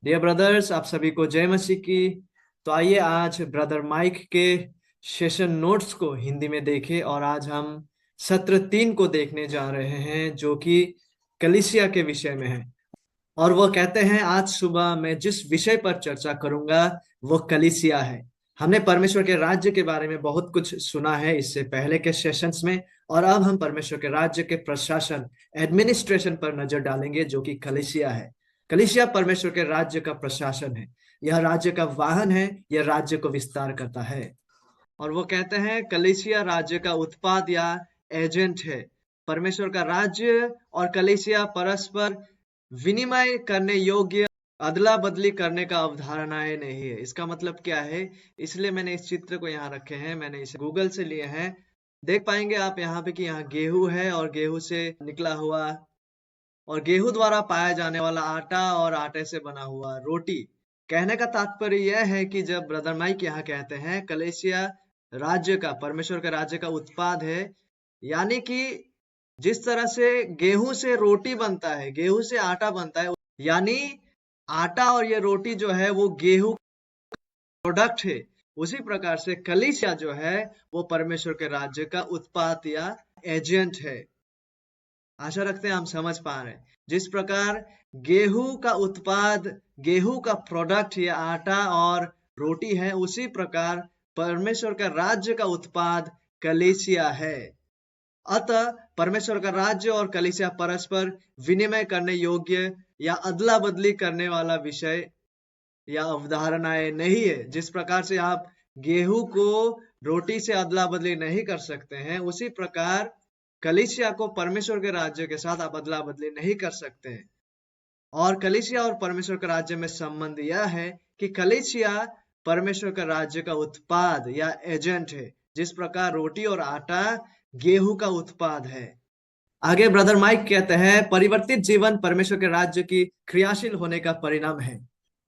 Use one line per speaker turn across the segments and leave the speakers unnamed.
Dear brothers, आप सभी को जय मसीह की। तो आइए आज ब्रदर माइक के सेशन नोट्स को हिंदी में देखें। और आज हम सत्र 3 को देखने जा रहे हैं जो कि कलीसिया के विषय में है। और वो कहते हैं आज सुबह मैं जिस विषय पर चर्चा करूंगा वो कलीसिया है। हमने परमेश्वर के राज्य के बारे में बहुत कुछ सुना है इससे पहले के सेशंस में। और अब हम परमेश्वर के राज्य के प्रशासन, एडमिनिस्ट्रेशन पर नजर डालेंगे जो कि कलीसिया है। कलीसिया परमेश्वर के राज्य का प्रशासन है। यह राज्य का वाहन है। यह राज्य को विस्तार करता है। और वो कहते हैं कलीसिया राज्य का उत्पाद या एजेंट है। परमेश्वर का राज्य और कलीसिया परस्पर विनिमय करने योग्य, अदला बदली करने का अवधारणाएं नहीं है। इसका मतलब क्या है? इसलिए मैंने इस चित्र को यहाँ रखे हैं। मैंने इसे गूगल से लिए हैं। देख पाएंगे आप यहाँ पे कि यहाँ गेहूं है और गेहूं से निकला हुआ और गेहूं द्वारा पाया जाने वाला आटा और आटे से बना हुआ रोटी। कहने का तात्पर्य यह है कि जब ब्रदर माइक यहाँ कहते हैं कलीसिया राज्य का, परमेश्वर के राज्य का उत्पाद है, यानी कि जिस तरह से गेहूं से रोटी बनता है, गेहूं से आटा बनता है, यानी आटा और ये रोटी जो है वो गेहूं प्रोडक्ट है। उसी प्रकार से कलीसिया जो है वो परमेश्वर के राज्य का उत्पाद या एजेंट है। आशा रखते हैं हम समझ पा रहे हैं। जिस प्रकार गेहूं का उत्पाद, गेहूं का प्रोडक्ट या आटा और रोटी है, उसी प्रकार परमेश्वर का राज्य का उत्पाद कलीसिया है। अतः परमेश्वर का राज्य और कलीसिया परस्पर विनिमय करने योग्य या अदला बदली करने वाला विषय या अवधारणाएं नहीं है। जिस प्रकार से आप गेहूं को रोटी से अदला बदली नहीं कर सकते हैं, उसी प्रकार कलीसिया को परमेश्वर के राज्य के साथ आप अदला बदली नहीं कर सकते हैं। और कलीसिया और परमेश्वर के राज्य में संबंध यह है कि कलीसिया परमेश्वर का राज्य का उत्पाद या एजेंट है, जिस प्रकार रोटी और आटा गेहूं का उत्पाद है। आगे ब्रदर माइक कहते हैं परिवर्तित जीवन परमेश्वर के राज्य की क्रियाशील होने का परिणाम है।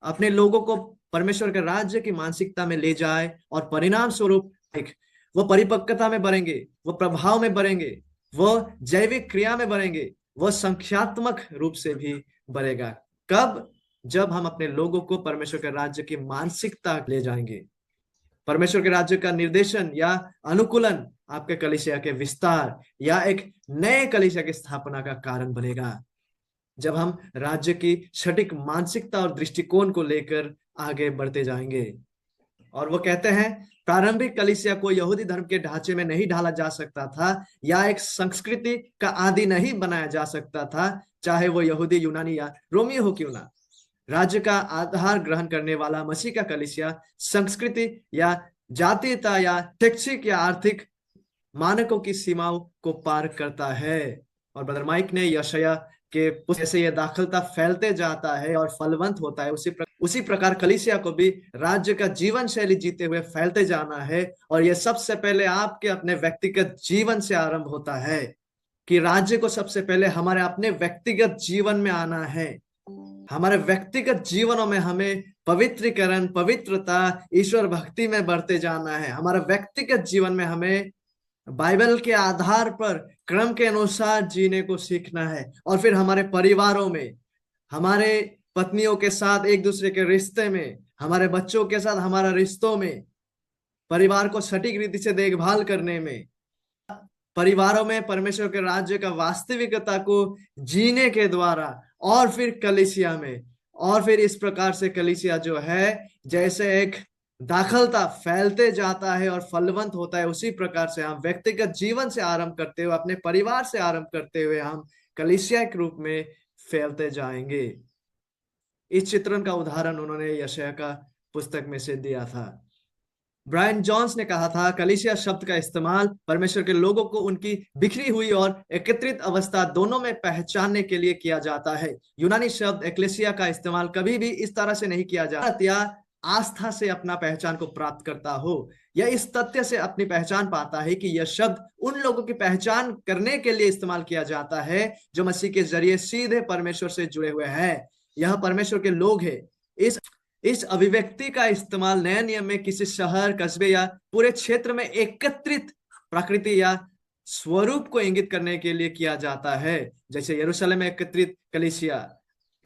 अपने लोगों को परमेश्वर के राज्य की मानसिकता में ले जाए और परिणाम स्वरूप वो परिपक्वता में बढ़ेंगे, वो प्रभाव में बढ़ेंगे, वो जैविक क्रिया में बढ़ेंगे, वो संख्यात्मक रूप से भी बढ़ेगा। कब? जब हम अपने लोगों को परमेश्वर के राज्य की मानसिकता ले जाएंगे। परमेश्वर के राज्य का निर्देशन या अनुकूलन आपके कलीसिया के विस्तार या एक नए कलीसिया की स्थापना का कारण बनेगा। जब हम राज्य की सटीक मानसिकता और दृष्टिकोण को लेकर आगे बढ़ते जाएंगे। और वो कहते हैं प्रारंभिक कलीसिया को यहूदी धर्म के ढांचे में नहीं ढाला जा सकता था या एक संस्कृति का आदि नहीं बनाया जा सकता था, चाहे वो यहूदी, यूनानी या रोमी हो क्यों ना। राज्य का आधार ग्रहण करने वाला मसीह का कलीसिया संस्कृति या जातीयता या शैक्षिक या आर्थिक मानकों की सीमाओं को पार करता है। और ब्रदर माइक ने यशायाह के जैसे यह दाखलता फैलते जाता है और फलवंत होता है, उसी प्रकार कलीसिया को भी राज्य का जीवन शैली जीते हुए फैलते जाना है। और यह सबसे पहले आपके अपने व्यक्तिगत जीवन से आरंभ होता है कि राज्य को सबसे पहले हमारे अपने व्यक्तिगत जीवन में आना है। हमारे व्यक्तिगत जीवनों में हमें पवित्रीकरण, पवित्रता, ईश्वर भक्ति में बढ़ते जाना है। हमारे व्यक्तिगत जीवन में हमें बाइबल के आधार पर क्रम के अनुसार जीने को सीखना है। और फिर हमारे परिवारों में, हमारे पत्नियों के साथ एक दूसरे के रिश्ते में, हमारे बच्चों के साथ हमारा रिश्तों में, परिवार को सटीक रीति से देखभाल करने में, परिवारों में परमेश्वर के राज्य का वास्तविकता को जीने के द्वारा, और फिर कलीसिया में। और फिर इस प्रकार से कलीसिया जो है जैसे एक दाखलता फैलते जाता है और फलवंत होता है, उसी प्रकार से हम व्यक्तिगत जीवन से आरंभ करते हुए, अपने परिवार से आरंभ करते हुए हम कलीसिया के रूप में फैलते जाएंगे। इस चित्रण का उदाहरण उन्होंने यशायाह का पुस्तक में से दिया था। ब्रायन जॉन्स ने कहा था कलीसिया शब्द का इस्तेमाल परमेश्वर के लोगों को उनकी बिखरी हुई और एकत्रित अवस्था दोनों में पहचानने के लिए किया जाता है। यूनानी शब्द एक्लेसिया का इस्तेमाल कभी भी इस तरह से नहीं किया जाता या आस्था से अपना पहचान को प्राप्त करता हो। यह इस तथ्य से अपनी पहचान पाता है कि यह शब्द उन लोगों की पहचान करने के लिए इस्तेमाल किया जाता है जो मसीह के जरिए सीधे परमेश्वर से जुड़े हुए हैं। यह परमेश्वर के लोग हैं। इस अभिव्यक्ति का इस्तेमाल नए नियम में किसी शहर, कस्बे या पूरे क्षेत्र में एकत्रित प्रकृति या स्वरूप को इंगित करने के लिए किया जाता है, जैसे यरूशलेम में एकत्रित कलीसिया,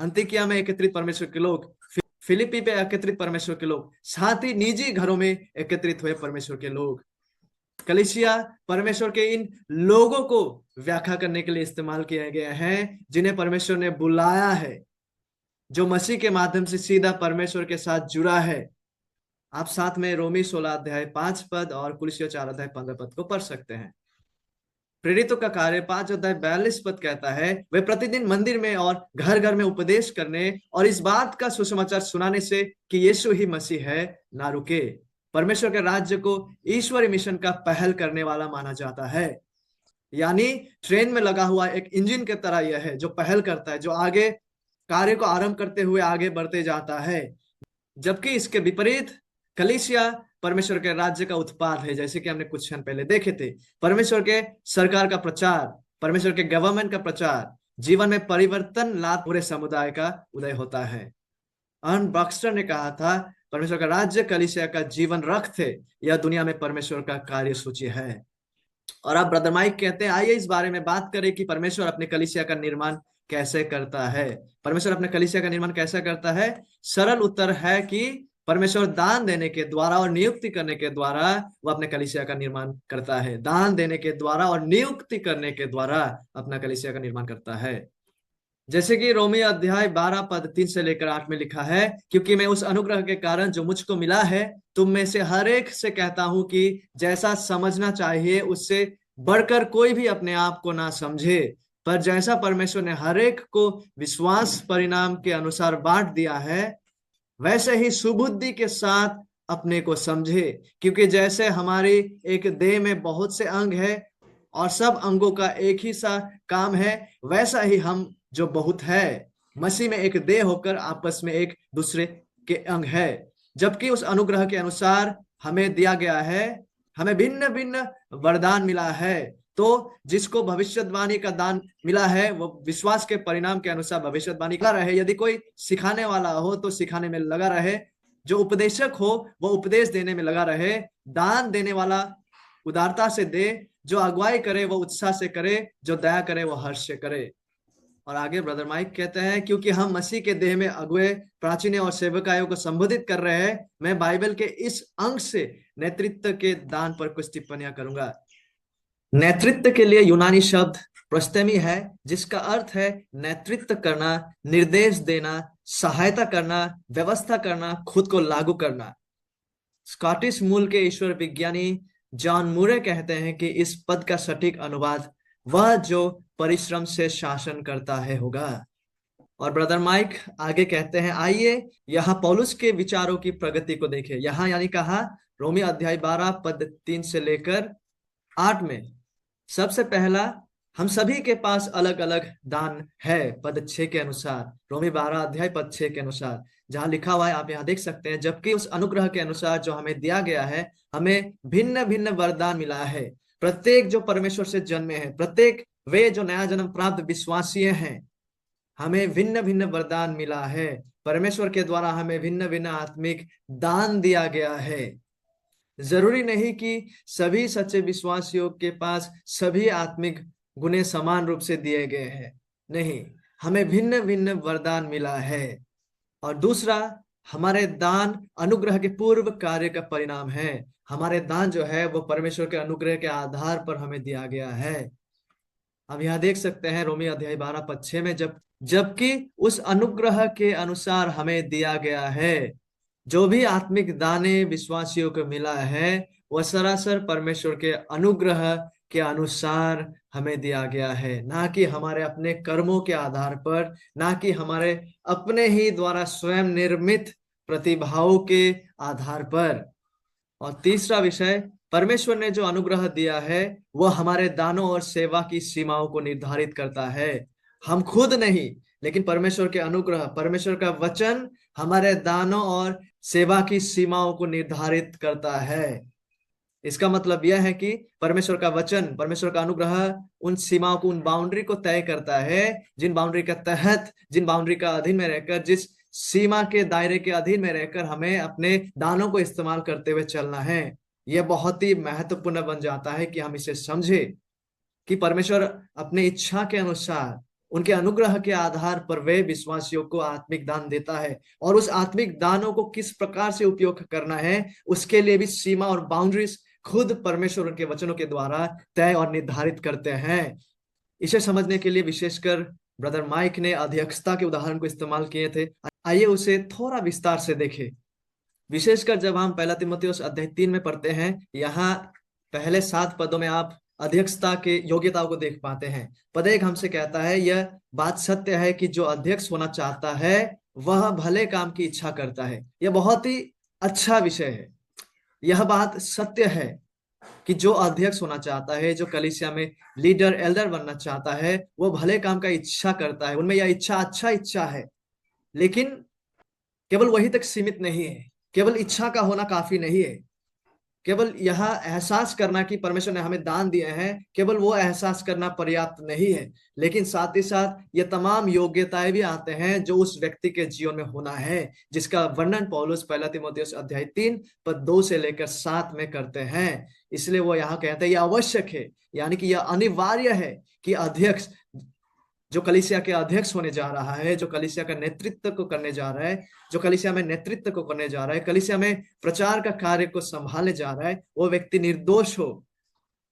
अंतिकिया में एकत्रित परमेश्वर के लोग, फिलिपी पे एकत्रित परमेश्वर के लोग, साथ ही निजी घरों में एकत्रित हुए परमेश्वर के लोग। कलीसिया परमेश्वर के इन लोगों को व्याख्या करने के लिए इस्तेमाल किया गया है जिन्हें परमेश्वर ने बुलाया है, जो मसीह के माध्यम से सीधा परमेश्वर के साथ जुड़ा है। आप साथ में रोमी 16 अध्याय 5 पद और कुलसियों 4 अध्याय 15 पद को पढ़ सकते हैं। प्रेरितों का कार्य 5 अध्याय 42 पद कहता है, वे प्रतिदिन मंदिर में और घर घर में उपदेश करने और इस बात का सुसमाचार सुनाने से कि यीशु ही मसीह है, ना रुके। परमेश्वर के राज्य को ईश्वरीय मिशन का पहल करने वाला माना जाता है। यानी ट्रेन में लगा हुआ एक इंजन की तरह यह है जो पहल करता है, जो आगे कार्य को आरंभ करते हुए आगे बढ़ते जाता है। जबकि इसके विपरीत कलीसिया परमेश्वर के राज्य का उत्पाद है, जैसे कि हमने कुछ क्षण पहले देखे थे। परमेश्वर के सरकार का प्रचार, परमेश्वर के गवर्नमेंट का प्रचार, जीवन में परिवर्तन ला पूरे समुदाय का उदय होता है। अर्न बक्स्टर ने कहा था, परमेश्वर का राज्य कलीसिया का जीवन रख थे, यह दुनिया में परमेश्वर का कार्य सूची है। और अब ब्रदर माइक कहते हैं, आइए इस बारे में बात करें कि परमेश्वर अपने कलीसिया का निर्माण कैसे करता है। परमेश्वर अपने कलीसिया का निर्माण कैसे करता है? सरल उत्तर है कि परमेश्वर दान देने के द्वारा और नियुक्ति करने के द्वारा वो अपने कलीसिया का निर्माण करता है। दान देने के द्वारा और नियुक्ति करने के द्वारा अपना कलीसिया का निर्माण करता है। जैसे कि रोमी अध्याय 12 पद 3 से लेकर 8 में लिखा है, क्योंकि मैं उस अनुग्रह के कारण जो मुझको मिला है तुम में से हर एक से कहता हूं कि जैसा समझना चाहिए उससे बढ़कर कोई भी अपने आप को ना समझे, पर जैसा परमेश्वर ने हर एक को विश्वास परिणाम के अनुसार बांट दिया है वैसे ही सुबुद्धि के साथ अपने को समझे। क्योंकि जैसे हमारी एक देह में बहुत से अंग है और सब अंगों का एक ही सा काम है, वैसा ही हम जो बहुत है मसीह में एक देह होकर आपस में एक दूसरे के अंग है। जबकि उस अनुग्रह के अनुसार हमें दिया गया है, हमें भिन्न भिन्न वरदान मिला है। तो जिसको भविष्यवाणी का दान मिला है वो विश्वास के परिणाम के अनुसार भविष्यवाणी कर रहे। यदि कोई सिखाने वाला हो तो सिखाने में लगा रहे, जो उपदेशक हो वो उपदेश देने में लगा रहे, दान देने वाला उदारता से दे, जो अगुवाई करे वो उत्साह से करे, जो दया करे वो हर्ष से करे। और आगे ब्रदर माइक कहते हैं, क्योंकि हम मसीह के देह में अगुए, प्राचीन और सेवकायों को संबोधित कर रहे हैं, मैं बाइबल के इस अंग से नेतृत्व के दान पर कुछ टिप्पणियां करूंगा। नेतृत्व के लिए यूनानी शब्द प्रस्तेमी है, जिसका अर्थ है नेतृत्व करना, निर्देश देना, सहायता करना, व्यवस्था करना, खुद को लागू करना। स्कॉटिश मूल के ईश्वर विज्ञानी जॉन मूरे कहते हैं कि इस पद का सटीक अनुवाद वह जो परिश्रम से शासन करता है होगा। और ब्रदर माइक आगे कहते हैं, आइए यहाँ पौलुस के विचारों की प्रगति को देखें। यहाँ यानी कहा रोमी अध्याय 12 पद 3 से लेकर 8 में सबसे पहला हम सभी के पास अलग अलग दान है पद 6 के अनुसार, रोमी 12 अध्याय पद 6 के अनुसार जहां लिखा हुआ है, आप यहाँ देख सकते हैं, जबकि उस अनुग्रह के अनुसार जो हमें दिया गया है हमें भिन्न भिन्न वरदान मिला है। प्रत्येक जो परमेश्वर से जन्मे हैं, प्रत्येक वे जो नया जन्म प्राप्त विश्वासी हैं, हमें भिन्न भिन्न वरदान मिला है। परमेश्वर के द्वारा हमें भिन्न भिन्न आत्मिक दान दिया गया है। जरूरी नहीं कि सभी सच्चे विश्वासियों के पास सभी आत्मिक गुणे समान रूप से दिए गए हैं, नहीं, हमें भिन्न भिन्न वरदान मिला है। और दूसरा, हमारे दान अनुग्रह के पूर्व कार्य का परिणाम है। हमारे दान जो है वो परमेश्वर के अनुग्रह के आधार पर हमें दिया गया है। अब यहाँ देख सकते हैं रोमी अध्याय 12 पद 6 में, जबकि उस अनुग्रह के अनुसार हमें दिया गया है। जो भी आत्मिक दाने विश्वासियों को मिला है वह सरासर परमेश्वर के अनुग्रह के अनुसार हमें दिया गया है, ना कि हमारे अपने कर्मों के आधार पर, ना कि हमारे अपने ही द्वारा स्वयं निर्मित प्रतिभाओं के आधार पर। और तीसरा विषय, परमेश्वर ने जो अनुग्रह दिया है वह हमारे दानों और सेवा की सीमाओं को निर्धारित करता है। हम खुद नहीं, लेकिन परमेश्वर के अनुग्रह, परमेश्वर का वचन हमारे दानों और सेवा की सीमाओं को निर्धारित करता है। इसका मतलब यह है कि परमेश्वर का वचन, परमेश्वर का अनुग्रह उन सीमाओं को, उन बाउंड्री को तय करता है, जिन बाउंड्री के तहत, जिन बाउंड्री का अधीन में रहकर, जिस सीमा के दायरे के अधीन में रहकर हमें अपने दानों को इस्तेमाल करते हुए चलना है। यह बहुत ही महत्वपूर्ण बन जाता है कि हम इसे समझे कि परमेश्वर अपने इच्छा के अनुसार उनके अनुग्रह के आधार पर वे विश्वासियों को आत्मिक दान देता है, और उस आत्मिक दानों को किस प्रकार से उपयोग करना है उसके लिए भी सीमा और बाउंड्रीज खुद परमेश्वर उनके वचनों के द्वारा तय और निर्धारित करते हैं। इसे समझने के लिए विशेषकर ब्रदर माइक ने अध्यक्षता के उदाहरण को इस्तेमाल किए थे। आइए उसे थोड़ा विस्तार से देखें। विशेषकर जब हम पहला तीमुथियुस अध्याय 3 में पढ़ते हैं, यहाँ पहले 7 पदों में आप अध्यक्षता के योग्यताओं को देख पाते हैं। पद 1 हमसे कहता है, यह बात सत्य है कि जो अध्यक्ष होना चाहता है वह भले काम की इच्छा करता है। यह बहुत ही अच्छा विषय है। यह बात सत्य है कि जो अध्यक्ष होना चाहता है, जो कलीसिया में लीडर एल्डर बनना चाहता है, वो भले काम का इच्छा करता है। उनमें यह इच्छा अच्छा इच्छा है, लेकिन केवल वही तक सीमित नहीं है। केवल इच्छा का होना काफी नहीं है। केवल यह एहसास करना कि परमेश्वर ने हमें दान दिए हैं, केवल वो एहसास करना पर्याप्त नहीं है, लेकिन साथ ही साथ ये तमाम योग्यताएं भी आते हैं जो उस व्यक्ति के जीवन में होना है, जिसका वर्णन पौलुस पहला तीमुथियुस अध्याय 3 पद 2 से लेकर 7 में करते हैं। इसलिए वो यहाँ कहते हैं यह आवश्यक है, यानी कि यह अनिवार्य है कि अध्यक्ष, जो कलीसिया के अध्यक्ष होने जा रहा है, जो कलीसिया का नेतृत्व को करने जा रहा है, जो कलीसिया में नेतृत्व को करने जा रहा है, कलीसिया में प्रचार का कार्य को संभालने जा रहा है, वो व्यक्ति निर्दोष हो।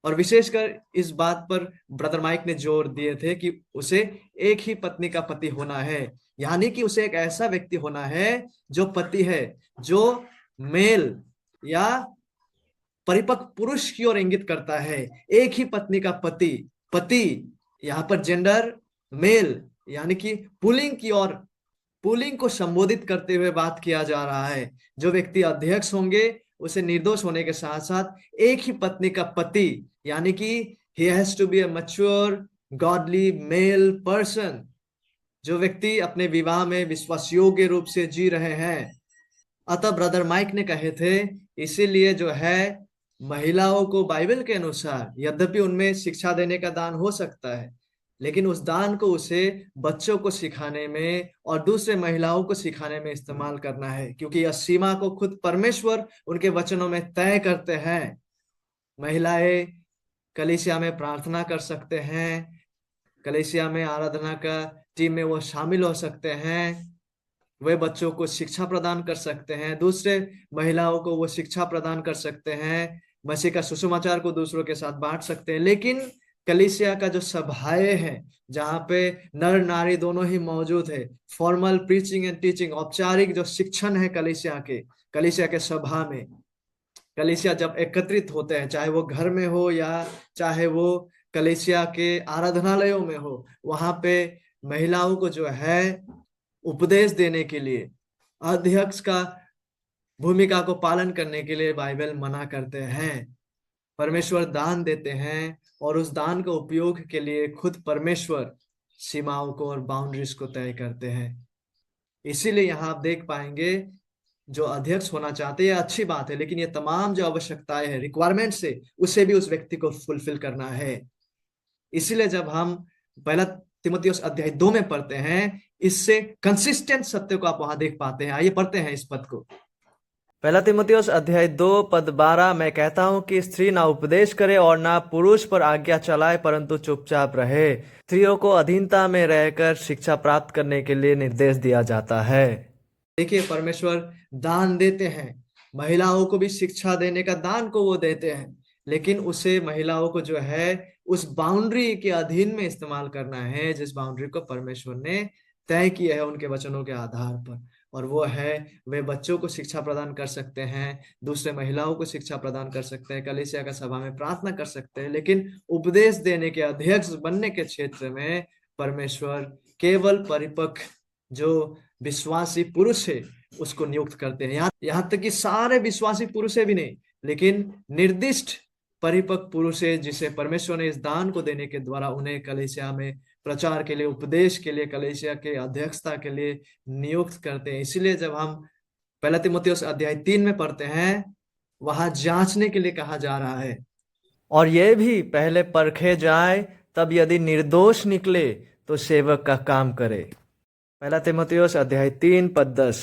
और विशेषकर इस बात पर ब्रदर माइक ने जोर दिए थे कि उसे एक ही पत्नी का पति होना है, यानी कि उसे एक ऐसा व्यक्ति होना है जो पति है, जो मेल या परिपक्व पुरुष की ओर इंगित करता है। एक ही पत्नी का पति, पति यहाँ पर जेंडर मेल यानी कि पुलिंग की ओर, पुलिंग को संबोधित करते हुए बात किया जा रहा है। जो व्यक्ति अध्यक्ष होंगे उसे निर्दोष होने के साथ साथ एक ही पत्नी का पति, यानी कि he has to be a mature godly male person, जो व्यक्ति अपने विवाह में विश्वास योग्य रूप से जी रहे हैं। अतः ब्रदर माइक ने कहे थे, इसीलिए जो है महिलाओं को बाइबल के अनुसार यद्यपि उनमें शिक्षा देने का दान हो सकता है, लेकिन उस दान को उसे बच्चों को सिखाने में और दूसरे महिलाओं को सिखाने में इस्तेमाल करना है, क्योंकि यह सीमा को खुद परमेश्वर उनके वचनों में तय करते हैं। महिलाएं कलीसिया में प्रार्थना कर सकते हैं, कलीसिया में आराधना का टीम में वो शामिल हो सकते हैं, वे बच्चों को शिक्षा प्रदान कर सकते हैं, दूसरे महिलाओं को वो शिक्षा प्रदान कर सकते हैं, मसीह का सुसमाचार को दूसरों के साथ बांट सकते हैं। लेकिन कलीसिया का जो सभाएं हैं, जहाँ पे नर नारी दोनों ही मौजूद है, फॉर्मल प्रीचिंग एंड टीचिंग, औपचारिक जो शिक्षण है कलीसिया के सभा में, कलीसिया जब एकत्रित होते हैं, चाहे वो घर में हो या चाहे वो कलीसिया के आराधनालयों में हो, वहां पे महिलाओं को जो है उपदेश देने के लिए, अध्यक्ष का भूमिका को पालन करने के लिए बाइबल मना करते हैं। परमेश्वर दान देते हैं और उस दान का उपयोग के लिए खुद परमेश्वर सीमाओं को और बाउंड्रीज को तय करते हैं। इसीलिए यहाँ आप देख पाएंगे जो अध्यक्ष होना चाहते हैं अच्छी बात है, लेकिन ये तमाम जो आवश्यकताएं हैं, रिक्वायरमेंट्स है, उसे भी उस व्यक्ति को फुलफिल करना है। इसीलिए जब हम पहला तीमुथियुस अध्याय 2 में पढ़ते हैं, इससे कंसिस्टेंट सत्य को आप वहां देख पाते हैं। आइए पढ़ते हैं इस पद को।
पहला तीमुथियुस अध्याय 2 पद 12, मैं कहता हूँ कि स्त्री ना उपदेश करे और ना पुरुष पर आज्ञा चलाए, परंतु चुपचाप रहे। स्त्रियों को अधीनता में रहकर शिक्षा प्राप्त करने के लिए निर्देश दिया जाता है।
देखिए, परमेश्वर दान देते हैं, महिलाओं को भी शिक्षा देने का दान को वो देते हैं, लेकिन उसे महिलाओं को जो है उस बाउंड्री के अधीन में इस्तेमाल करना है जिस बाउंड्री को परमेश्वर ने तय किया है उनके वचनों के आधार पर। और वो है, वे बच्चों को शिक्षा प्रदान कर सकते हैं, दूसरे महिलाओं को शिक्षा प्रदान कर सकते हैं, कलीसिया का सभा में प्रार्थना कर सकते हैं, लेकिन उपदेश देने के, अध्यक्ष बनने के क्षेत्र में परमेश्वर केवल परिपक्व जो विश्वासी पुरुष है उसको नियुक्त करते हैं। यहाँ तक कि सारे विश्वासी पुरुष है भी नहीं, लेकिन निर्दिष्ट परिपक्व पुरुष है जिसे परमेश्वर ने इस दान को देने के द्वारा उन्हें कलीसिया में प्रचार के लिए, उपदेश के लिए, कलीसिया के अध्यक्षता के लिए नियुक्त करते हैं। इसीलिए जब हम पहला तीमुथियुस अध्याय 3 में पढ़ते हैं, वहां जांचने के लिए कहा जा रहा है,
और ये भी पहले परखे जाए, तब यदि निर्दोष निकले तो सेवक का काम करे। पहला तीमुथियुस अध्याय 3 पद 10।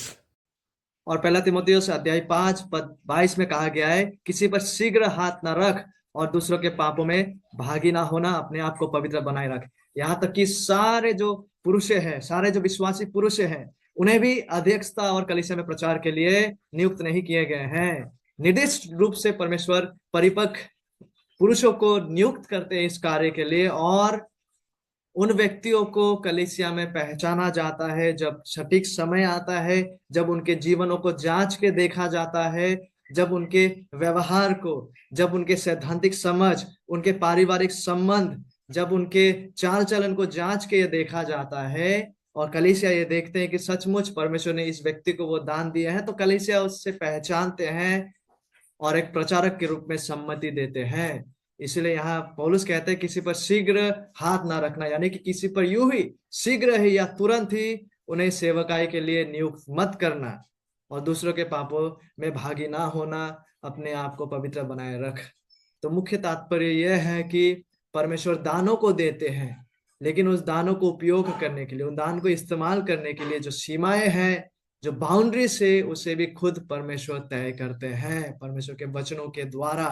और पहला तीमुथियुस अध्याय 5 पद 22 में कहा गया है, किसी पर शीघ्र हाथ न रख और दूसरों के पापों में भागी ना होना, अपने आप को पवित्र बनाए रख। यहाँ तक कि सारे जो पुरुष हैं, सारे जो विश्वासी पुरुष हैं, उन्हें भी अध्यक्षता और कलीसिया में प्रचार के लिए नियुक्त नहीं किए गए हैं। निर्दिष्ट रूप से परमेश्वर परिपक्व पुरुषों को नियुक्त करते हैं इस कार्य के लिए, और उन व्यक्तियों को कलीसिया में पहचाना जाता है जब सटीक समय आता है, जब उनके जीवनों को जांच के देखा जाता है, जब उनके व्यवहार को, जब उनके सैद्धांतिक समझ, उनके पारिवारिक संबंध, जब उनके चाल चलन को जांच के ये देखा जाता है, और कलीसिया ये देखते हैं कि सचमुच परमेश्वर ने इस व्यक्ति को वो दान दिए हैं, तो कलीसिया उससे पहचानते हैं और एक प्रचारक के रूप में सम्मति देते हैं। इसलिए यहाँ पौलुस कहते हैं किसी पर शीघ्र हाथ ना रखना, यानी कि किसी पर यूं ही शीघ्र ही या तुरंत ही उन्हें सेवकाई के लिए नियुक्त मत करना, और दूसरों के पापों में भागी ना होना, अपने आप को पवित्र बनाए रख। तो मुख्य तात्पर्य यह है कि परमेश्वर दानों को देते हैं, लेकिन उस दानों को उपयोग करने के लिए, उन दान को इस्तेमाल करने के लिए जो सीमाएं हैं, जो बाउंड्री से, उसे भी खुद परमेश्वर तय करते हैं परमेश्वर के वचनों के द्वारा।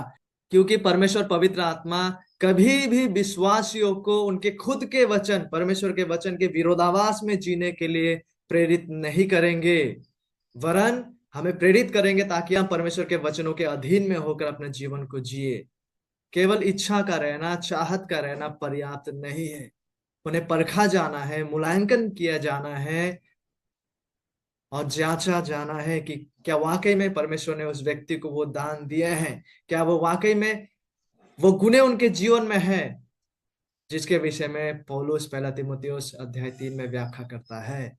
क्योंकि परमेश्वर पवित्र आत्मा कभी भी विश्वासियों को उनके खुद के वचन, परमेश्वर के वचन के विरोधाभास में जीने के लिए प्रेरित नहीं करेंगे, वरन हमें प्रेरित करेंगे ताकि हम परमेश्वर के वचनों के अधीन में होकर अपने जीवन को जिए। केवल इच्छा का रहना, चाहत का रहना पर्याप्त नहीं है, उन्हें परखा जाना है, मूल्यांकन किया जाना है और जांचा जाना है कि क्या वाकई में परमेश्वर ने उस व्यक्ति को वो दान दिए हैं, क्या वो वाकई में वो गुणे उनके जीवन में है, जिसके विषय में पौलुस पहला तीमुथियुस अध्याय 3 में व्याख्या करता है।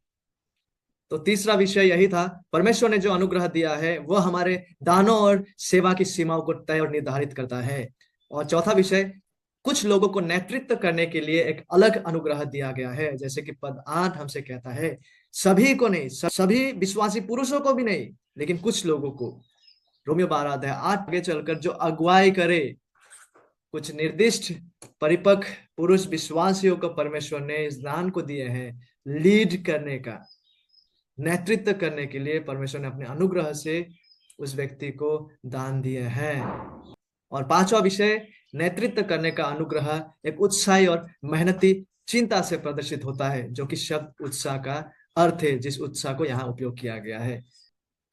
तो तीसरा विषय यही था, परमेश्वर ने जो अनुग्रह दिया है वह हमारे दानों और सेवा की सीमाओं को तय और निर्धारित करता है। और चौथा विषय, कुछ लोगों को नेतृत्व करने के लिए एक अलग अनुग्रह दिया गया है, जैसे कि पद 8 हमसे कहता है, सभी को नहीं, सभी विश्वासी पुरुषों को भी नहीं, लेकिन कुछ लोगों को। रोमियो 12 अध्याय 8 आगे चलकर जो अगुवाई करे, कुछ निर्दिष्ट परिपक्व पुरुष विश्वासियों को परमेश्वर ने इस दान को दिए हैं, लीड करने का, नेतृत्व करने के लिए परमेश्वर ने अपने अनुग्रह से उस व्यक्ति को दान दिए हैं। और पांचवा विषय, नेतृत्व करने का अनुग्रह एक उत्साही और मेहनती चिंता से प्रदर्शित होता है, जो कि शब्द उत्साह का अर्थ है, जिस उत्साह को यहाँ उपयोग किया गया है।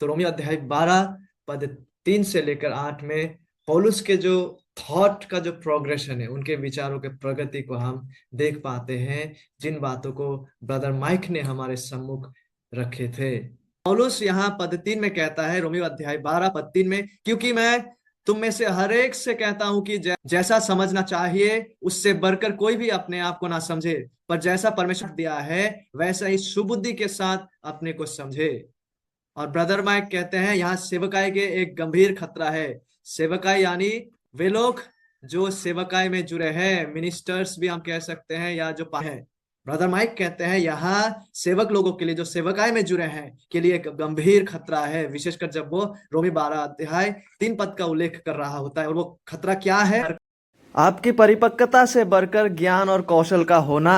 तो रोमियो अध्याय 12 पद 3 से लेकर 8 में पौलुस के जो थॉट का जो प्रोग्रेशन है, उनके विचारों के प्रगति को हम देख पाते हैं, जिन बातों को ब्रदर माइक ने हमारे सम्मुख रखे थे। पौलुस यहाँ पद 3 में कहता है, रोमियो अध्याय 12 पद 3 में, क्योंकि मैं तुम में से हर एक से कहता हूं कि जैसा समझना चाहिए उससे बढ़कर कोई भी अपने आप को ना समझे, पर जैसा परमेश्वर दिया है वैसा ही सुबुद्धि के साथ अपने को समझे। और ब्रदर माइक कहते हैं यहाँ सेवकाई के एक गंभीर खतरा है। सेवकाई यानी वे लोग जो सेवकाई में जुड़े हैं, मिनिस्टर्स भी हम कह सकते हैं, या जो है। ब्रदर माइक कहते हैं यहाँ सेवक लोगों के लिए, जो सेवकाई में जुड़े हैं, के लिए एक गंभीर खतरा है, विशेषकर जब वो रोमी 12 अध्याय 3 पद का उल्लेख कर रहा होता है। और वो खतरा क्या है?
आपकी परिपक्वता से बढ़कर ज्ञान और कौशल का होना।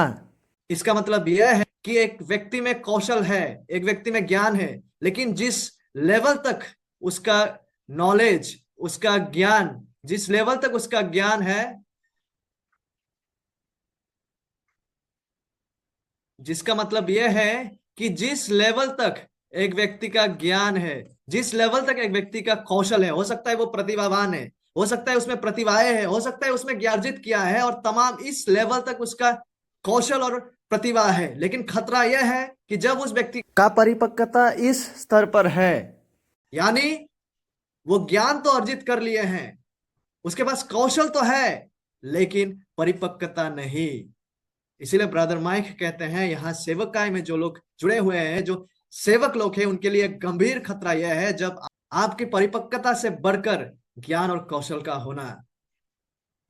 इसका मतलब यह है कि एक व्यक्ति में कौशल है, एक व्यक्ति में ज्ञान है, लेकिन जिस लेवल तक उसका नॉलेज, उसका ज्ञान, जिस लेवल तक उसका ज्ञान है, जिसका मतलब यह है कि जिस लेवल तक एक व्यक्ति का ज्ञान है, जिस लेवल तक एक व्यक्ति का कौशल है, हो सकता है वो प्रतिभावान है, हो सकता है उसमें प्रतिभाएं है, हो सकता है उसमें ज्ञार्जित किया है, और तमाम इस लेवल तक उसका कौशल और प्रतिभा है, लेकिन खतरा यह है कि जब उस व्यक्ति
का परिपक्वता इस स्तर पर है,
यानी वो ज्ञान तो अर्जित कर लिए हैं, उसके पास कौशल तो है, लेकिन परिपक्वता नहीं। इसीलिए ब्रदर माइक कहते हैं यहाँ सेवकाई में जो लोग जुड़े हुए हैं, जो सेवक लोग हैं, उनके लिए गंभीर खतरा यह है जब आपकी परिपक्वता से बढ़कर ज्ञान और कौशल का होना।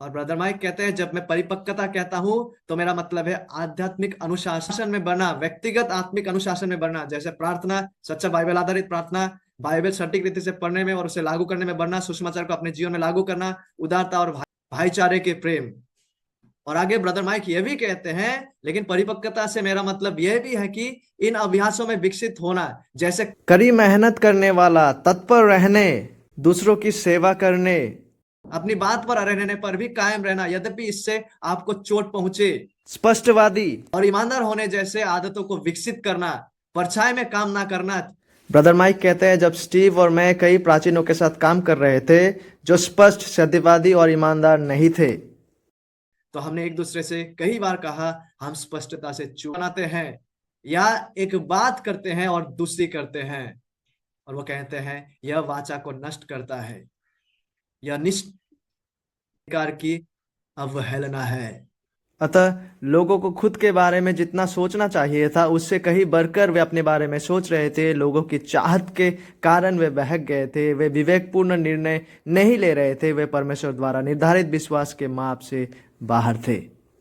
और ब्रदर माइक कहते हैं जब मैं परिपक्वता कहता हूं तो मेरा मतलब है आध्यात्मिक अनुशासन में बढ़ना, व्यक्तिगत आत्मिक अनुशासन में बढ़ना, जैसे प्रार्थना, सच्चा बाइबल आधारित प्रार्थना, बाइबल सटीक रीति से पढ़ने में और उसे लागू करने में बढ़ना, सुसमाचार को अपने जीवन में लागू करना, उदारता और भाईचारे के प्रेम। और आगे ब्रदर माइक ये भी कहते हैं, लेकिन परिपक्वता से मेरा मतलब यह भी है कि इन अभ्यासों में विकसित होना, जैसे
कड़ी मेहनत करने वाला, तत्पर रहने, दूसरों की सेवा करने,
अपनी बात पर अड़े रहने पर भी कायम रहना, यद्यपि इससे आपको चोट पहुंचे।
स्पष्टवादी।
और ईमानदार होने जैसे आदतों को विकसित करना, परछाई में काम ना करना।
ब्रदर माइक कहते हैं, जब स्टीव और मैं कई प्राचीनों के साथ काम कर रहे थे जो स्पष्ट, सत्यवादी और ईमानदार नहीं थे,
तो हमने एक दूसरे से कई बार कहा, हम स्पष्टता से चूक बनाते हैं या एक बात करते हैं और दूसरी करते हैं। और वो कहते हैं यह वाचा को नष्ट करता है, यह निष्कार की अवहेलना है।
अतः लोगों को खुद के बारे में जितना सोचना चाहिए था उससे कहीं बढ़कर वे अपने बारे में सोच रहे थे। लोगों की चाहत के कारण वे बहक गए थे, वे विवेकपूर्ण निर्णय नहीं ले रहे थे, वे परमेश्वर द्वारा निर्धारित विश्वास के माप से बाहर थे।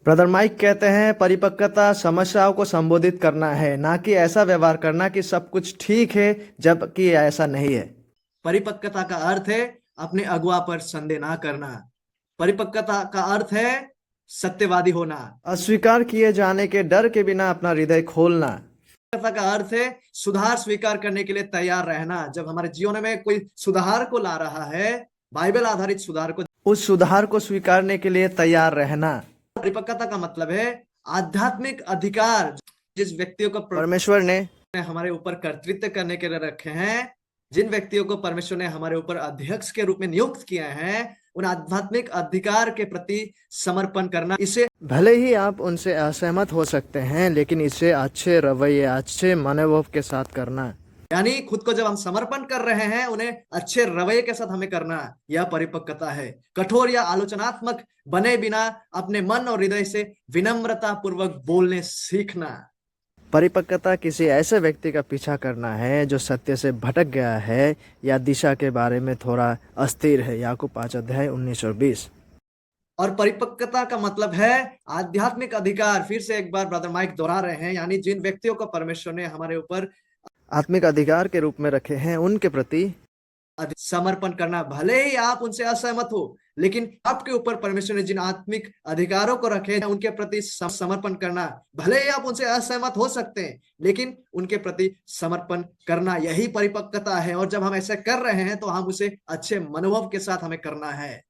ब्रदर माइक कहते हैं, परिपक्वता समस्याओं को संबोधित करना है, ना कि ऐसा व्यवहार करना कि सब कुछ ठीक है जबकि ऐसा नहीं है।
परिपक्वता का अर्थ है अपने अगुआ पर संदेह ना करना। परिपक्वता का अर्थ है सत्यवादी होना।
अस्वीकार किए जाने के डर के बिना अपना हृदय खोलना।
परिपक्वता का अर्थ है सुधार स्वीकार करने के लिए तैयार रहना। जब हमारे जीवन में कोई सुधार को ला रहा है, बाइबल आधारित सुधार को,
उस सुधार को स्वीकारने के लिए तैयार रहना।
परिपक्वता का मतलब है आध्यात्मिक अधिकार जिस व्यक्तियों को
परमेश्वर ने
हमारे ऊपर कर्तृत्व करने के लिए रखे हैं, जिन व्यक्तियों को परमेश्वर ने हमारे ऊपर अध्यक्ष के रूप में नियुक्त किया है, उन आध्यात्मिक अधिकार के प्रति समर्पण करना। इसे
भले ही आप उनसे असहमत हो सकते हैं, लेकिन इसे अच्छे रवैये, अच्छे मनोभाव के साथ करना।
यानी खुद को जब हम समर्पण कर रहे हैं, उन्हें अच्छे रवैये के साथ हमें करना, यह परिपक्वता है। कठोर या आलोचनात्मक बने बिना अपने मन और हृदय से विनम्रता पूर्वक बोलने सीखना।
परिपक्वता किसी ऐसे व्यक्ति का पीछा करना है जो सत्य से भटक गया है या दिशा के बारे में थोड़ा अस्थिर है। याकूब 5:19 और 20।
और परिपक्वता का मतलब है आध्यात्मिक अधिकार। फिर से एक बार ब्रदर माइक दोहरा रहे हैं, यानी जिन व्यक्तियों को परमेश्वर ने हमारे ऊपर
आत्मिक अधिकार के रूप में रखे हैं उनके प्रति
समर्पण करना। भले ही आप उनसे असहमत हो, लेकिन आपके ऊपर परमेश्वर ने जिन आत्मिक अधिकारों को रखे हैं उनके प्रति समर्पण करना। भले ही आप उनसे असहमत हो सकते हैं, लेकिन उनके प्रति समर्पण करना, यही परिपक्वता है। और जब हम ऐसा कर रहे हैं तो हम उसे अच्छे मनोभाव के साथ हमें करना है।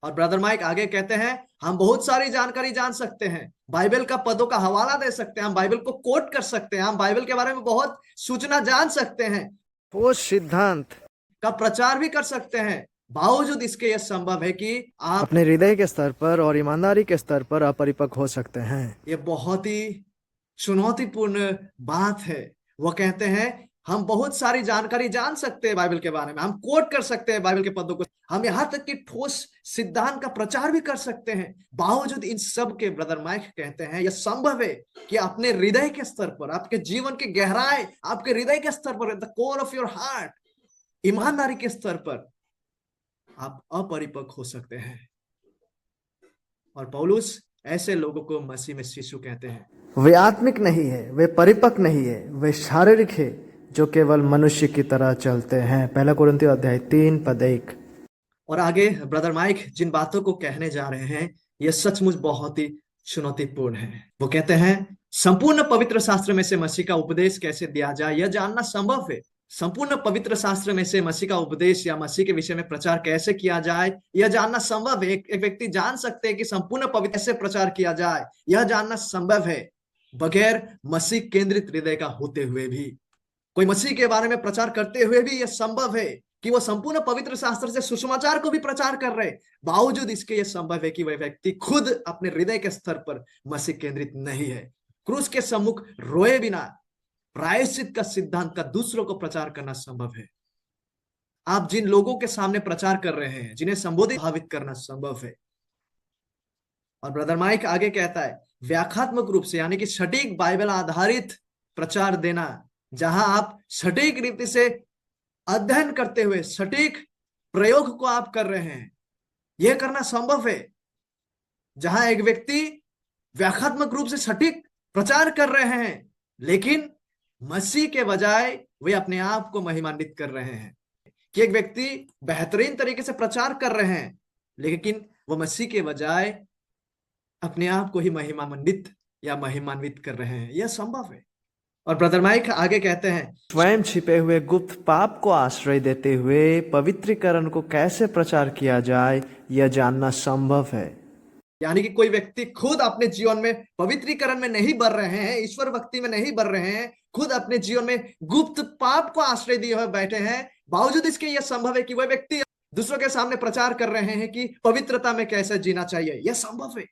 और ब्रदर माइक आगे कहते हैं, हम बहुत सारी जानकारी जान सकते हैं, बाइबल का पदों का हवाला दे सकते हैं, हम बाइबल को कोट कर सकते हैं, हम बाइबल के बारे में बहुत सूचना जान सकते हैं,
ठोस सिद्धांत
का प्रचार भी कर सकते हैं। बावजूद इसके यह संभव है कि आप
अपने हृदय के स्तर पर और ईमानदारी के स्तर पर अपरिपक्व हो सकते हैं।
ये बहुत ही चुनौतीपूर्ण बात है। वो कहते हैं हम बहुत सारी जानकारी जान सकते हैं बाइबल के बारे में, हम कोट कर सकते हैं बाइबल के पदों को, हम यहां तक कि ठोस सिद्धांत का प्रचार भी कर सकते हैं। बावजूद इन सब के ब्रदर माइक कहते हैं यह संभव है कि अपने हृदय के स्तर पर, आपके जीवन की गहराई, आपके हृदय के स्तर पर, the core of your heart, ईमानदारी के स्तर पर आप अपरिपक्व हो सकते हैं। और पौलुस ऐसे लोगों को मसीह में शिशु कहते हैं।
वे आत्मिक नहीं है, वे परिपक्व नहीं है, वे शारीरिक है जो केवल मनुष्य की तरह चलते हैं। 1 कुरिन्थियों 3:1।
और आगे ब्रदर माइक जिन बातों को कहने जा रहे हैं यह सचमुच बहुत ही चुनौतीपूर्ण है। वो कहते हैं संपूर्ण पवित्र शास्त्र में से मसीह का उपदेश कैसे दिया जाए यह जानना संभव है। संपूर्ण पवित्र शास्त्र में से मसीह का उपदेश या मसीह के विषय में प्रचार कैसे किया जाए यह जानना संभव है। एक व्यक्ति जान सकते हैं कि संपूर्ण पवित्र कैसे प्रचार किया जाए, यह जानना संभव है बगैर मसीह केंद्रित हृदय का होते हुए भी। कोई मसीह के बारे में प्रचार करते हुए भी यह संभव है कि वो संपूर्ण पवित्र शास्त्र से सुसमाचार को भी प्रचार कर रहे, बावजूद इसके यह संभव है कि वह व्यक्ति खुद अपने हृदय के स्तर पर मसीह केंद्रित नहीं है। क्रूस के सम्मुख रोए बिना प्रायश्चित का सिद्धांत का दूसरों को प्रचार करना संभव है। आप जिन लोगों के सामने प्रचार कर रहे हैं, जिन्हें संबोधित भावित करना संभव है। और ब्रदर माइक आगे कहता है व्याख्यात्मक रूप से, यानी कि सटीक बाइबल आधारित प्रचार देना, जहां आप सटीक रीति से अध्ययन करते हुए सटीक प्रयोग को आप कर रहे हैं, यह करना संभव है। जहां एक व्यक्ति व्याख्यात्मक रूप से सटीक प्रचार कर रहे हैं, लेकिन मसीह के बजाय वे अपने आप को महिमान्वित कर रहे हैं। कि एक व्यक्ति बेहतरीन तरीके से प्रचार कर रहे हैं, लेकिन वह मसीह के बजाय अपने आप को ही महिमान्वित या महिमान्वित कर रहे हैं, यह संभव है। और ब्रदर माइक आगे कहते हैं,
स्वयं छिपे हुए गुप्त पाप को आश्रय देते हुए पवित्रीकरण को कैसे प्रचार किया जाए, यह जानना संभव है।
यानी कि कोई व्यक्ति खुद अपने जीवन में पवित्रीकरण में नहीं बढ़ रहे हैं, ईश्वर भक्ति में नहीं बढ़ रहे हैं, खुद अपने जीवन में गुप्त पाप को आश्रय दिए हुए बैठे हैं, बावजूद इसके यह संभव है कि वह व्यक्ति दूसरों के सामने प्रचार कर रहे हैं कि पवित्रता में कैसे जीना चाहिए। यह संभव है।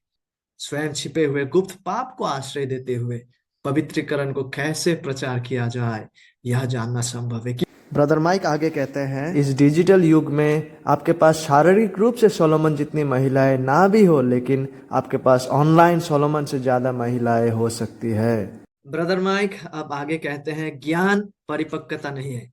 स्वयं छिपे हुए गुप्त पाप को आश्रय देते हुए पवित्रीकरण को कैसे प्रचार किया जाए, यह जानना संभव है।
ब्रदर माइक आगे कहते हैं, इस डिजिटल युग में आपके पास शारीरिक रूप से सोलोमन जितनी महिलाएं ना भी हो, लेकिन आपके पास ऑनलाइन सोलोमन से ज्यादा महिलाएं हो सकती है।
ब्रदर माइक अब आगे कहते हैं, ज्ञान परिपक्वता नहीं है,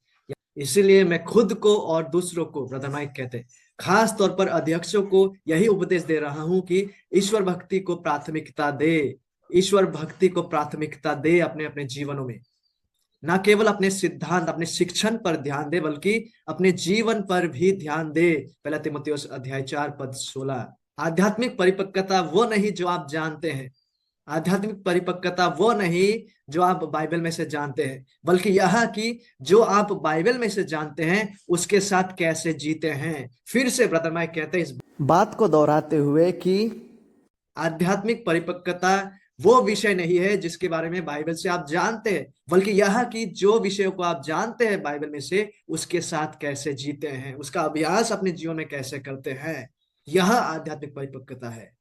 इसीलिए मैं खुद को और दूसरों को, ब्रदर माइक कहते हैं, खास तौर पर अध्यक्षों को यही उपदेश दे रहा हूं कि ईश्वर भक्ति को प्राथमिकता दे। ईश्वर भक्ति को प्राथमिकता दे अपने अपने जीवनों में, ना केवल अपने सिद्धांत अपने शिक्षण पर ध्यान दे, बल्कि अपने जीवन पर भी ध्यान दे। पहला तीमुथियुस अध्याय 4 पद 16। आध्यात्मिक परिपक्वता वो नहीं जो आप जानते हैं, आध्यात्मिक परिपक्वता वो नहीं जो आप बाइबल में से जानते हैं, बल्कि यह कि जो आप बाइबल में से जानते हैं उसके साथ कैसे जीते हैं। फिर से ब्रदर माइक कहते हैं इस
बात को दोहराते हुए कि
आध्यात्मिक परिपक्वता वो विषय नहीं है जिसके बारे में बाइबल से आप जानते हैं, बल्कि यह कि जो विषयों को आप जानते हैं बाइबल में से उसके साथ कैसे जीते हैं, उसका अभ्यास अपने जीवन में कैसे करते हैं, यह आध्यात्मिक परिपक्वता है।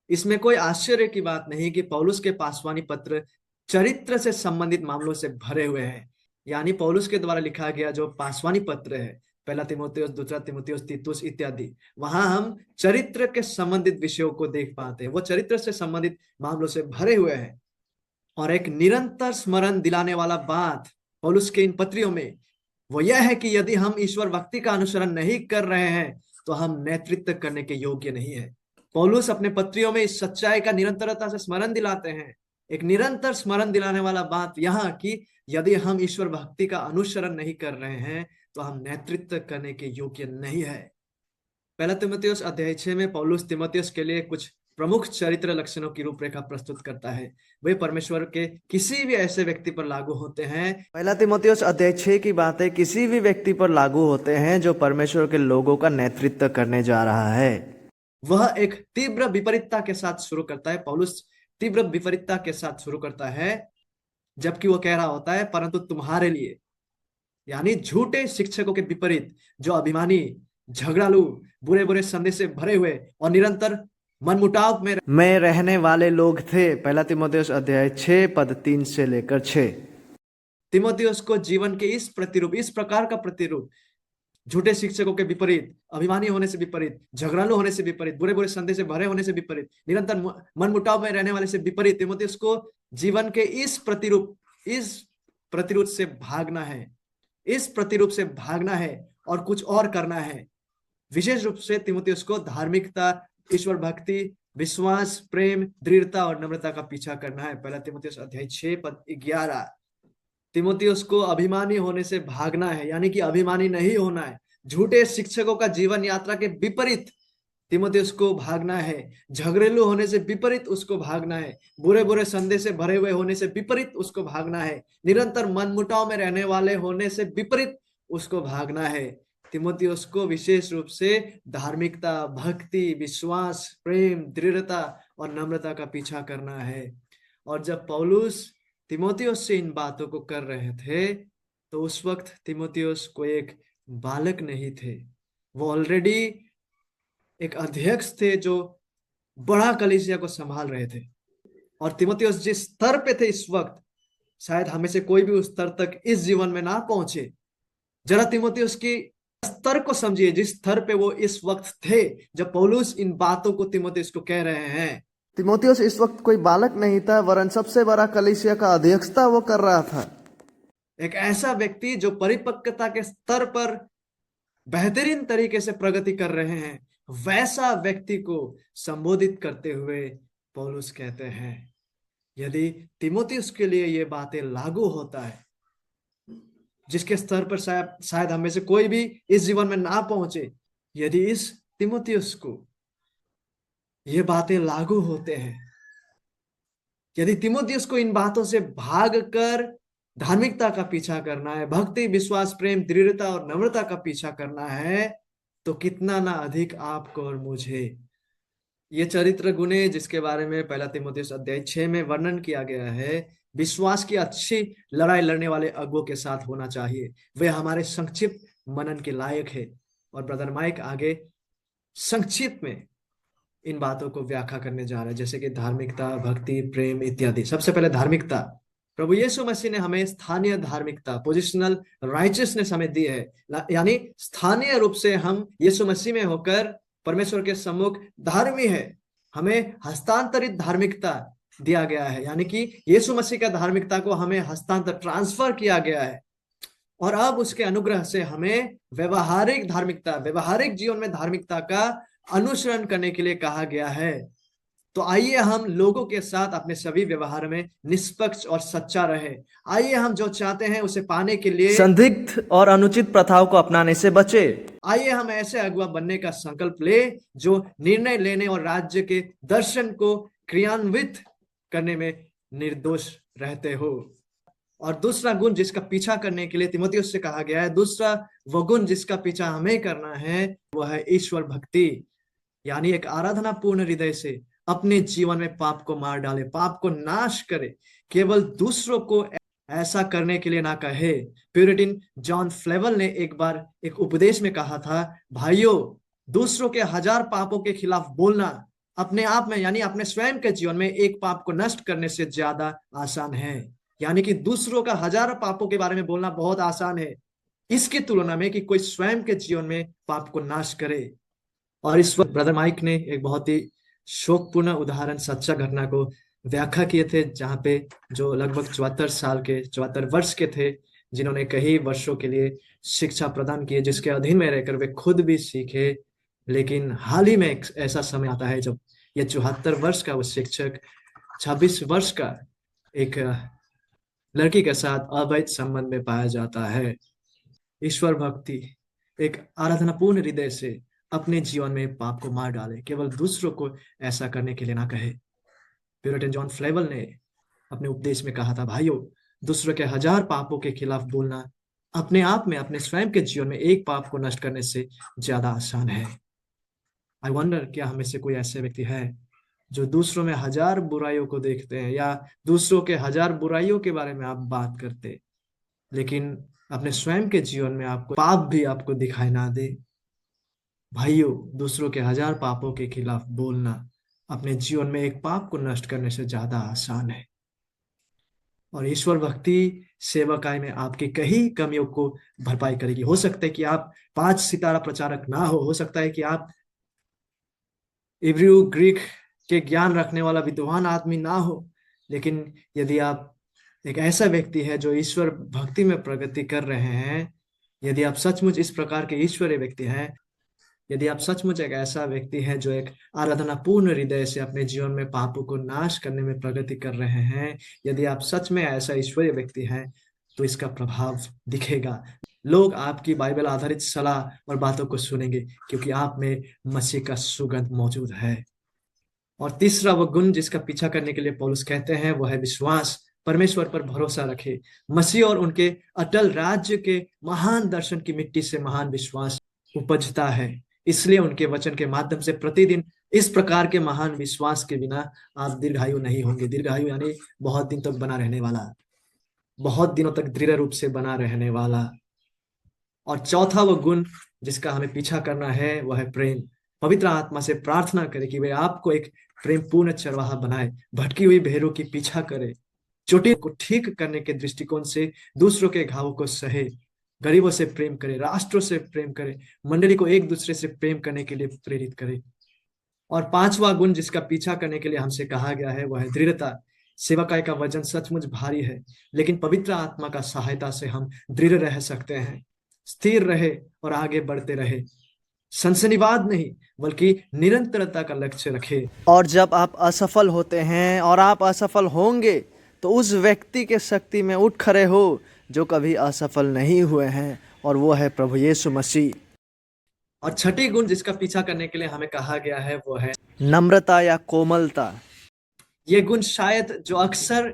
इसमें कोई आश्चर्य की बात नहीं कि पौलुस के पासवानी पत्र चरित्र से संबंधित मामलों से भरे हुए हैं। यानी पौलुस के द्वारा लिखा गया जो पासवानी पत्र है, पहला तीमुथियुस, दूसरा तीमुथियुस, तीतुस इत्यादि, वहां हम चरित्र के संबंधित विषयों को देख पाते हैं। वो चरित्र से संबंधित मामलों से भरे हुए हैं। और एक निरंतर स्मरण दिलाने वाला बात पौलुस के इन पत्रियों में वो यह है कि यदि हम ईश्वर भक्ति का अनुसरण नहीं कर रहे हैं तो हम नेतृत्व करने के योग्य नहीं है। पौलुस अपने पत्रियों में इस सच्चाई का निरंतरता से स्मरण दिलाते हैं। एक निरंतर स्मरण दिलाने वाला बात यह कि यदि हम ईश्वर भक्ति का अनुसरण नहीं कर रहे हैं तो हम नेतृत्व करने के योग्य नहीं है। पहला तीमुथियुस अध्याय 6 में पौलुस तीमुथियुस के लिए कुछ प्रमुख चरित्र लक्षणों की रूपरेखा प्रस्तुत करता है। वे परमेश्वर के किसी भी ऐसे व्यक्ति पर लागू होते हैं।
पहला तीमुथियुस अध्याय 6 की बातें किसी भी व्यक्ति पर लागू होते हैं जो परमेश्वर के लोगों का नेतृत्व करने जा रहा है।
वह एक तीव्र विपरीतता के साथ शुरू करता है। पौलुस तीव्र विपरीतता के साथ शुरू करता है, जबकि वो कह रहा होता है परंतु तुम्हारे लिए, यानी झूठे शिक्षकों के विपरीत जो अभिमानी, झगड़ालू, बुरे बुरे संदेश से भरे हुए और निरंतर मनमुटाव में
रहने वाले लोग थे। पहला तीमुथियुस अध्याय 6 पद 3 से लेकर 6।
तीमुथियुस को जीवन के इस प्रतिरूप, इस प्रकार का प्रतिरूप, झूठे शिक्षकों के विपरीत, अभिमानी होने से विपरीत, झगड़ालू होने से विपरीत, बुरे बुरे संदेश से भरे होने से विपरीत, निरंतर मनमुटाव में रहने वाले से विपरीत, तीमुथियुस को जीवन के इस प्रतिरूप से भागना है, इस प्रतिरूप से भागना है और कुछ और करना है। विशेष रूप से तीमुथियुस को धार्मिकता, ईश्वर भक्ति, विश्वास, प्रेम, दृढ़ता और नम्रता का पीछा करना है। पहला तीमुथियुस अध्याय 6 पद 11। तीमुथियुस को अभिमानी होने से भागना है, यानी कि अभिमानी नहीं होना है। झूठे शिक्षकों का जीवन यात्रा के विपरीत तीमुथियुस को भागना है। झगड़ेलू होने से विपरीत उसको भागना है। बुरे बुरे संदेश से भरे हुए होने से विपरीत उसको भागना है। निरंतर मनमुटाव में रहने वाले होने से विपरीत उसको भागना है। तीमुथियुस को विशेष रूप से धार्मिकता, भक्ति, विश्वास, प्रेम, दृढ़ता और नम्रता का पीछा करना है। और जब पौलुस तीमुथियुस से इन बातों को कर रहे थे तो उस वक्त तीमुथियुस को एक बालक नहीं थे, वो ऑलरेडी एक अध्यक्ष थे जो बड़ा कलीसिया को संभाल रहे थे। और तीमुथियुस जिस स्तर पे थे इस वक्त, शायद हमें से कोई भी उस स्तर तक इस जीवन में ना पहुंचे। जरा तीमुथियुस की स्तर को समझिए, जिस स्तर पे वो इस वक्त थे जब पौलुस इन बातों को तीमुथियुस को कह रहे हैं।
तीमुथियुस इस वक्त कोई बालक नहीं था, वरन सबसे बड़ा कलीसिया का अध्यक्षता वो कर रहा था।
एक ऐसा व्यक्ति जो परिपक्वता के स्तर पर बेहतरीन तरीके से प्रगति कर रहे हैं, वैसा व्यक्ति को संबोधित करते हुए पौलुस कहते हैं, यदि तीमुथियुस के लिए ये बातें लागू होता है, जिसके स्तर पर शायद हमें से कोई भी इस जीवन में ना पहुंचे, यदि इस तीमुथियुस को ये बातें लागू होते हैं, यदि तीमुथियुस को इन बातों से भागकर धार्मिकता का पीछा करना है, भक्ति, विश्वास, प्रेम, दृढ़ता और नम्रता का पीछा करना है, तो कितना ना अधिक आपको और मुझे। ये चरित्र गुण है जिसके बारे में पहला तीमुथियुस अध्याय 6 में वर्णन किया गया है। विश्वास की अच्छी लड़ाई लड़ने वाले अगुओं के साथ होना चाहिए। वे हमारे संक्षिप्त मनन के लायक है। और ब्रदर माइक आगे संक्षिप्त में इन बातों को व्याख्या करने जा रहे हैं, जैसे कि धार्मिकता, भक्ति, प्रेम इत्यादि। सबसे पहले धार्मिकता। प्रभु यीशु मसीह ने हमें स्थानीय धार्मिकता, पोजिशनल राइचियसनेस हमें दी है। यानी स्थानीय रूप से हम यीशु मसीह में होकर परमेश्वर के सम्मुख धार्मी है। हमें हस्तांतरित धार्मिकता दिया गया है, यानी कि यीशु मसीह का धार्मिकता को हमें हस्तांतर, ट्रांसफर किया गया है। और अब उसके अनुग्रह से हमें व्यवहारिक धार्मिकता, व्यवहारिक जीवन में धार्मिकता का अनुसरण करने के लिए कहा गया है। तो आइए हम लोगों के साथ अपने सभी व्यवहार में निष्पक्ष और सच्चा रहे। आइए हम जो चाहते हैं उसे पाने के लिए
संदिग्ध और अनुचित प्रथाओं को अपनाने से बचे।
आइए हम ऐसे अगुआ बनने का संकल्प ले जो निर्णय लेने और राज्य के दर्शन को क्रियान्वित करने में निर्दोष रहते हो। और दूसरा गुण जिसका पीछा करने के लिए तीमुथियुस से कहा गया है, दूसरा वो गुण जिसका पीछा हमें करना है, वो है ईश्वर भक्ति। यानी एक आराधना पूर्ण हृदय से अपने जीवन में पाप को मार डाले, पाप को नाश करे, केवल दूसरों को ऐसा करने के लिए ना कहे। प्यूरिटन जॉन फ्लेवेल ने एक बार एक उपदेश में कहा था, भाइयों, दूसरों के 1000 पापों के खिलाफ बोलना अपने आप में, यानी अपने स्वयं के जीवन में एक पाप को नष्ट करने से ज्यादा आसान है। यानी कि दूसरों का 1000 पापों के बारे में बोलना बहुत आसान है, इसकी तुलना में कि कोई स्वयं के जीवन में पाप को नाश करे। और इस वक्त ब्रदर माइक ने एक बहुत ही शोकपूर्ण उदाहरण, सच्चा घटना को व्याख्या किए थे, जहाँ पे जो लगभग 74 वर्ष के थे, जिन्होंने कई वर्षों के लिए शिक्षा प्रदान किए, जिसके अधीन में रहकर वे खुद भी सीखे। लेकिन हाल ही में एक ऐसा समय आता है जब ये 74 वर्ष का वो शिक्षक 26 वर्ष का एक लड़की के साथ अवैध संबंध में पाया जाता है। ईश्वर भक्ति, एक आराधनापूर्ण हृदय से अपने जीवन में पाप को मार डाले, केवल दूसरों को ऐसा करने के लिए ना कहे। प्यूरिटन जॉन फ्लेवेल ने अपने उपदेश में कहा था, भाइयों, दूसरों के 1000 पापों के खिलाफ बोलना अपने आप में, अपने स्वयं के जीवन में एक पाप को नष्ट करने से ज्यादा आसान है। आई वंडर, क्या हमें से कोई ऐसे व्यक्ति है जो दूसरों में 1000 बुराइयों को देखते हैं, या दूसरों के 1000 बुराइयों के बारे में आप बात करते, लेकिन अपने स्वयं के जीवन में आपको पाप भी आपको दिखाई ना दे। भाइयों, दूसरों के 1000 पापों के खिलाफ बोलना अपने जीवन में एक पाप को नष्ट करने से ज्यादा आसान है। और ईश्वर भक्ति सेवकाई में आपकी कई कमियों को भरपाई करेगी। हो सकता है कि आप 5 सितारा प्रचारक ना हो सकता है कि आप इब्रियो ग्रीक के ज्ञान रखने वाला विद्वान आदमी ना हो, लेकिन यदि आप एक ऐसा व्यक्ति है जो ईश्वर भक्ति में प्रगति कर रहे हैं, यदि आप सचमुच इस प्रकार के ईश्वरीय व्यक्ति हैं, यदि आप सचमुच एक ऐसा व्यक्ति है जो एक आराधनापूर्ण हृदय से अपने जीवन में पापों को नाश करने में प्रगति कर रहे हैं, यदि आप सच में ऐसा ईश्वरीय व्यक्ति हैं, तो इसका प्रभाव दिखेगा। लोग आपकी बाइबल आधारित सलाह और बातों को सुनेंगे, क्योंकि आप में मसीह का सुगंध मौजूद है। और तीसरा वो गुण जिसका पीछा करने के लिए पौलुस कहते हैं, वो है विश्वास। परमेश्वर पर भरोसा रखे। मसीह और उनके अटल राज्य के महान दर्शन की मिट्टी से महान विश्वास उपजता है। इसलिए उनके वचन के माध्यम से प्रतिदिन इस प्रकार के महान विश्वास के बिना आप दीर्घायु नहीं होंगे। दीर्घायु यानी बहुत दिन तक बना रहने वाला, बहुत दिनों तक दृढ़ रूप से बना रहने वाला। और चौथा वो गुण जिसका हमें पीछा करना है, वह है प्रेम। पवित्र आत्मा से प्रार्थना करें कि वे आपको एक प्रेमपूर्ण चरवाहा बनाए, भटकी हुई भेड़ों की पीछा करे, चोटी को ठीक करने के दृष्टिकोण से दूसरों के घावों को सहे, गरीबों से प्रेम करे, राष्ट्रों से प्रेम करे, मंडली को एक दूसरे से प्रेम करने के लिए प्रेरित करे। और पांचवा गुण जिसका पीछा करने के लिए हमसे कहा गया है, वह है दृढ़ता। सेवकाई का वजन सचमुच भारी है, लेकिन पवित्र आत्मा का सहायता से हम दृढ़ रह सकते हैं। स्थिर रहे और आगे बढ़ते रहे, सनसनीवाद नहीं बल्कि निरंतरता का लक्ष्य रखे।
और जब आप असफल होते हैं और आप असफल होंगे, तो उस व्यक्ति के शक्ति में उठ खड़े हो जो कभी असफल नहीं हुए हैं, और वो है प्रभु यीशु मसीह।
और छठी गुण जिसका पीछा करने के लिए हमें कहा गया है, वो है
नम्रता या कोमलता।
ये गुण शायद जो अक्सर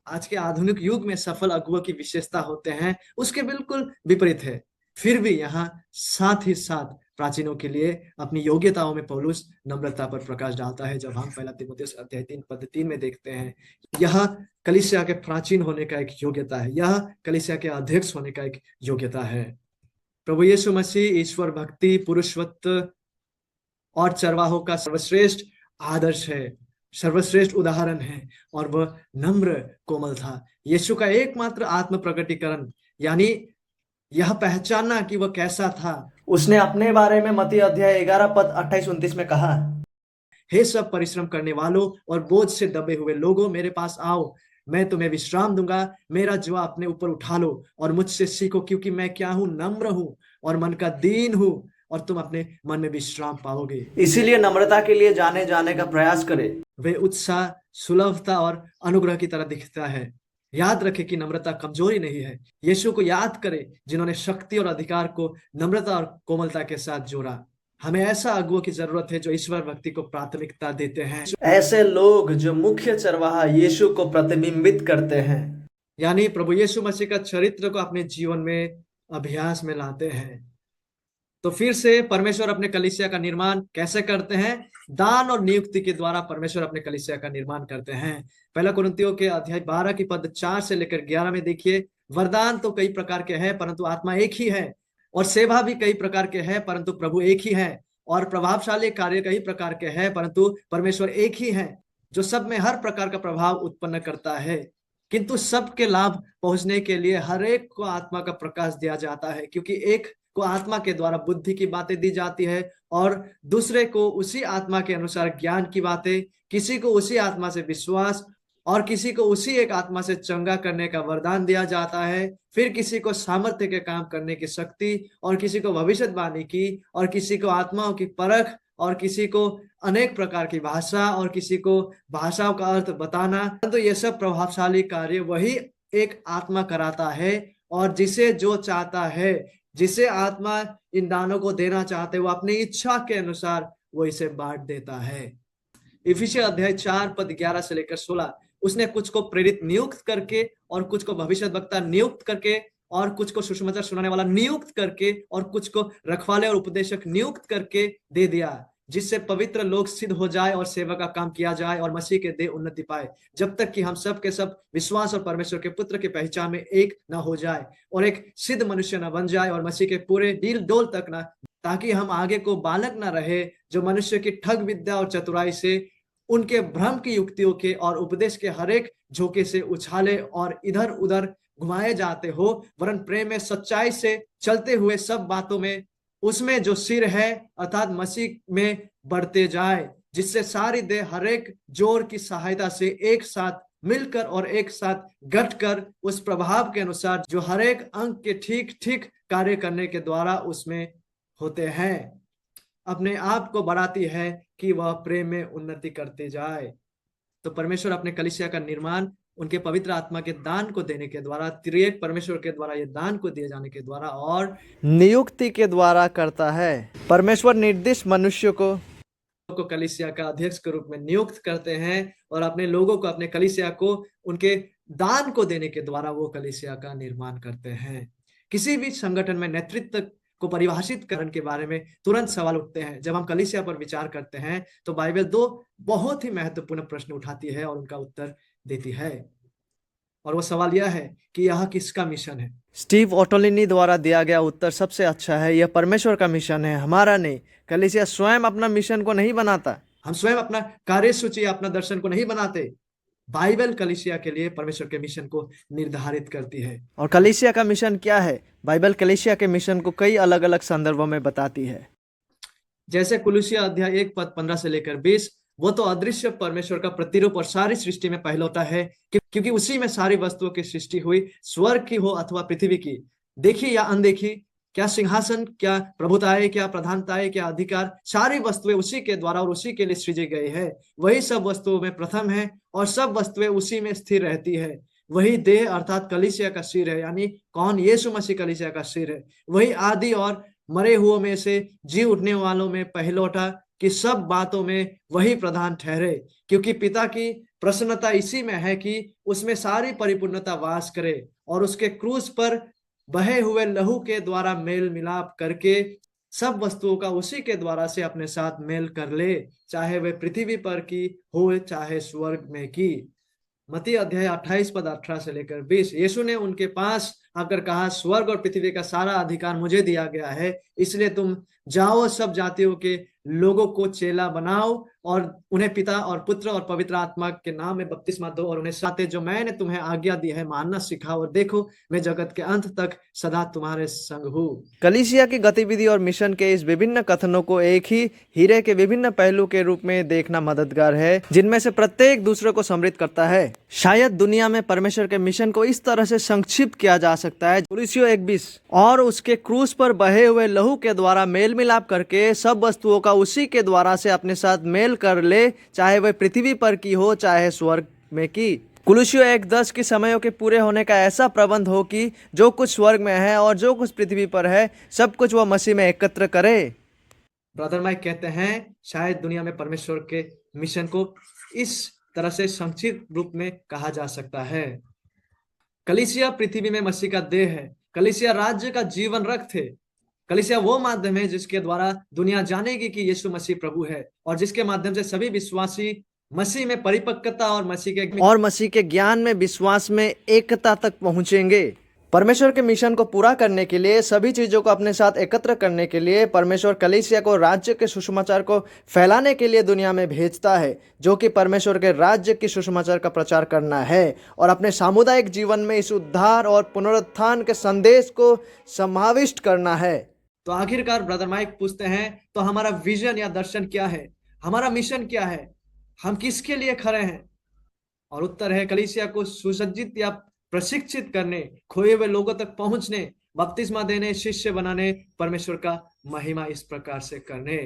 आज के आधुनिक युग में सफल अगुओं की विशेषता होते हैं उसके बिल्कुल विपरीत है। फिर भी यहाँ साथ ही साथ प्राचीनों के लिए अपनी योग्यताओं में पौलुस नम्रता पर प्रकाश डालता है। जब हम पहला तीमुथियुस अध्याय 3 पद 3 में देखते हैं, यह कलीसिया के प्राचीन होने का एक योग्यता है, यह कलीसिया के अध्यक्ष होने का एक योग्यता है। प्रभु यीशु मसीह ईश्वर भक्ति, पुरुषत्व और चरवाहों का सर्वश्रेष्ठ आदर्श है, सर्वश्रेष्ठ उदाहरण है, और वह नम्र कोमल था। यीशु का एकमात्र आत्म प्रकटीकरण यानी यह पहचानना कि वह कैसा था,
उसने अपने बारे में मत्ती अध्याय 11 पद 28-29 में कहा,
हे सब परिश्रम करने वालों और बोझ से दबे हुए लोगों, मेरे पास आओ, मैं तुम्हें विश्राम दूंगा। मेरा जुआ अपने ऊपर उठा लो और मुझसे सीखो, क्योंकि मैं क्या हूं, नम्र हूं और मन का दीन हूं, और तुम अपने मन में विश्राम पाओगे।
इसीलिए नम्रता के लिए जाने का प्रयास करें।
वे उत्साह, सुलभता और अनुग्रह की तरह दिखता है। याद रखें कि नम्रता कमजोरी नहीं है। यीशु को याद करें जिन्होंने शक्ति और अधिकार को नम्रता और कोमलता के साथ जोड़ा। हमें ऐसा अगुओं की जरूरत है जो ईश्वर भक्ति को प्राथमिकता देते हैं,
ऐसे लोग जो मुख्य चरवाहा यीशु को प्रतिबिंबित करते हैं,
यानी प्रभु यीशु मसीह का चरित्र को अपने जीवन में अभ्यास में लाते हैं। तो फिर से परमेश्वर अपने कलीसिया का निर्माण कैसे करते हैं? दान और नियुक्ति के द्वारा परमेश्वर अपने कलीसिया का निर्माण करते हैं। पहला कुरिन्थियों के अध्याय 12 की पद 4 से लेकर 11 में देखिए, वरदान तो कई प्रकार के हैं परंतु आत्मा एक ही है, और सेवा भी कई प्रकार के हैं परंतु प्रभु एक ही है, और प्रभावशाली कार्य कई प्रकार के हैं परंतु परमेश्वर एक ही है, जो सब में हर प्रकार का प्रभाव उत्पन्न करता है। किंतु सबके लाभ पहुंचने के लिए हर एक को आत्मा का प्रकाश दिया जाता है, क्योंकि एक को आत्मा के द्वारा बुद्धि की बातें दी जाती है और दूसरे को उसी आत्मा के अनुसार ज्ञान की बातें, किसी को उसी आत्मा से विश्वास, और किसी को उसी एक आत्मा से चंगा करने का वरदान दिया जाता है। फिर किसी को सामर्थ्य के काम करने की शक्ति, और किसी को भविष्यवाणी की, और किसी को आत्माओं की परख, और किसी को अनेक प्रकार की भाषा, और किसी को भाषाओं का अर्थ बताना। तो ये सब प्रभावशाली कार्य वही एक आत्मा कराता है, और जिसे जो चाहता है, जिसे आत्मा इन दानों को देना चाहते वो अपनी इच्छा के अनुसार वो इसे बांट देता है। इफिसियों अध्याय 4 पद 11 से लेकर 16, उसने कुछ को प्रेरित नियुक्त करके, और कुछ को भविष्यद्वक्ता नियुक्त करके, और कुछ को सुसमाचार सुनाने वाला नियुक्त करके, और कुछ को रखवाले और उपदेशक नियुक्त करके दे दिया, जिससे पवित्र लोग सिद्ध हो जाए और सेवा का काम किया जाए और मसीह के देह उन्नति पाए, जब तक कि हम सब के सब विश्वास और परमेश्वर के पुत्र के पहचान में एक न हो जाए, और एक सिद्ध मनुष्य न बन जाए, और मसीह के पूरे डील डोल तक न, ताकि हम आगे को बालक न रहे, जो मनुष्य की ठग विद्या और चतुराई से, उनके भ्रम की युक्तियों के और उपदेश के हरेक झोंके से उछाले और इधर उधर घुमाए जाते हो, वरन प्रेम में सच्चाई से चलते हुए सब बातों में उसमें जो सिर है अर्थात मसीह में बढ़ते जाए, जिससे सारी देह हरेक जोर की सहायता से एक साथ मिलकर और एक साथ गठकर उस प्रभाव के अनुसार जो हरेक अंग के ठीक ठीक कार्य करने के द्वारा उसमें होते हैं, अपने आप को बढ़ाती है कि वह प्रेम में उन्नति करते जाए। तो परमेश्वर अपने कलीसिया का निर्माण उनके पवित्र आत्मा के दान को देने के द्वारा, त्रिएक परमेश्वर के द्वारा ये दान को दिए जाने के द्वारा और
नियुक्ति के द्वारा करता है। परमेश्वर निर्दिष्ट मनुष्य को
कलीसिया का अध्यक्ष के रूप में नियुक्त करते हैं, और अपने लोगों को, अपने कलीसिया को उनके दान को देने के द्वारा वो कलीसिया का निर्माण करते हैं। किसी भी संगठन में नेतृत्व को परिभाषित करने के बारे में तुरंत सवाल उठते हैं। जब हम कलीसिया पर विचार करते हैं तो बाइबल 2 बहुत ही महत्वपूर्ण प्रश्न उठाती है और उनका उत्तर देती है, और वो सवाल यह है कि यह किसका मिशन है।
स्टीव ओटोलिनी द्वारा दिया गया उत्तर सबसे अच्छा है, यह परमेश्वर का मिशन है, हमारा नहीं। कलीसिया स्वयं अपना मिशन को नहीं बनाता,
हम स्वयं अपना कार्यसूची, अपना दर्शन को नहीं बनाते। बाइबल कलीसिया के लिए परमेश्वर के मिशन को निर्धारित करती है।
और कलीसिया का मिशन क्या है? बाइबल कलीसिया के मिशन को कई अलग अलग संदर्भों में बताती है।
जैसे कुलुसिया अध्याय 1 पद 15 से लेकर 20, वो तो अदृश्य परमेश्वर का प्रतिरूप और सारी सृष्टि में पहलौता है, क्योंकि उसी में सारी वस्तुओं की सृष्टि हुई, स्वर्ग की हो अथवा पृथ्वी की, देखी या अनदेखी, क्या सिंहासन, क्या प्रभुताएं, क्या प्रधानताएं, क्या अधिकार, सारी वस्तुएं उसी के द्वारा और उसी के लिए सृजी गई है। वही सब वस्तुओं में प्रथम है और सब वस्तुएं उसी में स्थिर रहती है। वही देह अर्थात कलीसिया का सिर है, यानी कौन? यीशु मसीह कलीसिया का सिर है। वही आदि और मरे हुओं में से जी उठने वालों में पहलौठा, कि सब बातों में वही प्रधान ठहरे, क्योंकि पिता की प्रसन्नता इसी में है कि उसमें सारी परिपूर्णता वास करे और उसके क्रूस पर बहे हुए लहू के द्वारा मेल मिलाप करके सब वस्तुओं का उसी के द्वारा से अपने साथ मेल कर ले, चाहे वे पृथ्वी पर की हो चाहे स्वर्ग में की। मत्ती अध्याय 28 पद 18 से लेकर 20। यीशु ने उनके पास आकर कहा, स्वर्ग और पृथ्वी का सारा अधिकार मुझे दिया गया है, इसलिए तुम जाओ, सब जातियों के लोगों को चेला बनाओ और उन्हें पिता और पुत्र और पवित्र आत्मा के नाम में बपतिस्मा दो और उन्हें साथ जो मैंने तुम्हें आज्ञा दी है मानना सिखाओ, और देखो मैं जगत के अंत तक सदा तुम्हारे संग हूँ।
कलीसिया की गतिविधि और मिशन के इस विभिन्न कथनों को एक ही हीरे के विभिन्न पहलू के रूप में देखना मददगार है, जिनमें से प्रत्येक दूसरे को समृद्ध करता है। शायद दुनिया में परमेश्वर के मिशन को इस तरह से संक्षिप्त किया जा सकता है, कुरिन्थियों 1:20, और उसके क्रूस पर बहे हुए लहू के द्वारा मेल मिलाप करके सब वस्तुओं का उसी के द्वारा से अपने साथ मेल कर ले, चाहे वह पृथ्वी पर की हो चाहे स्वर्ग में की। कुलुसियों 1:10 की समयों के पूरे होने का ऐसा प्रबंध हो कि जो कुछ स्वर्ग में है और जो कुछ पृथ्वी पर है, सब कुछ वह मसीह में एकत्र करे।
ब्रदर माइक कहते हैं शायद दुनिया में परमेश्वर के मिशन को इस तरह से संक्षिप्त रूप में कहा जा सकता है। कलीसिया पृथ्वी में मसीह का देह है। कलीसिया राज्य का जीवन रक्त है। कलीसिया वो माध्यम है जिसके द्वारा दुनिया जानेगी कि यीशु मसीह प्रभु है और जिसके माध्यम से सभी विश्वासी मसीह में परिपक्वता और मसीह के
ज्ञान में, विश्वास में एकता तक पहुंचेंगे। परमेश्वर के मिशन को पूरा करने के लिए, सभी चीजों को अपने साथ एकत्र करने के लिए परमेश्वर कलीसिया को राज्य के सुसमाचार को फैलाने के लिए दुनिया में भेजता है, जो कि परमेश्वर के राज्य की सुसमाचार का प्रचार करना है और अपने सामुदायिक जीवन में इस उद्धार और पुनरुत्थान के संदेश को समाविष्ट करना है।
तो आखिरकार ब्रदर माइक पूछते हैं, तो हमारा विजन या दर्शन क्या है? हमारा मिशन क्या है? हम किसके लिए खड़े हैं? और उत्तर है कलीसिया को सुसज्जित या प्रशिक्षित करने, खोए हुए लोगों तक पहुंचने, बपतिस्मा देने, शिष्य बनाने, परमेश्वर का महिमा इस प्रकार से करने।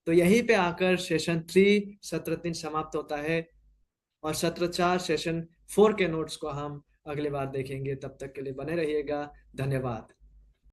तो यहीं पे आकर सेशन 3 सत्र 3 समाप्त होता है और सत्र 4 सेशन 4 के नोट्स को हम अगली बार देखेंगे। तब तक के लिए बने रहिएगा। धन्यवाद।